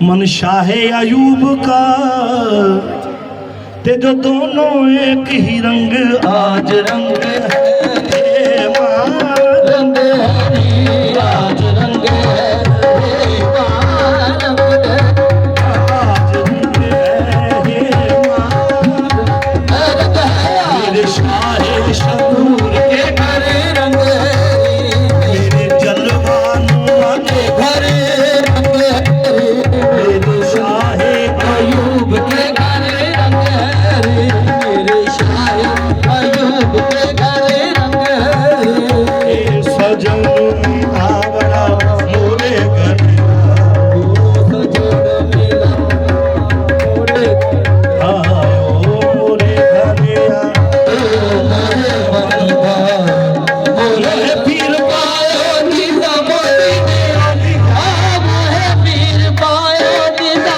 मन शाहे अयूब का, ते जो दोनों एक ही रंग आज रंग है मां, रंग है आज रंग है आज रंग है मां, मेरे शाहे शकूर के घर रंग है, मेरे जलवानुआ के घर रंग है, मेरे शाहे अयूब के घर रंग है, मेरे शाहे अयूब के घर रंग है, सजन आवड़ा मोरे घर सजन मिला मोरे आयो मोरे घर पीर पायो नीला मोती पीर पायो नीला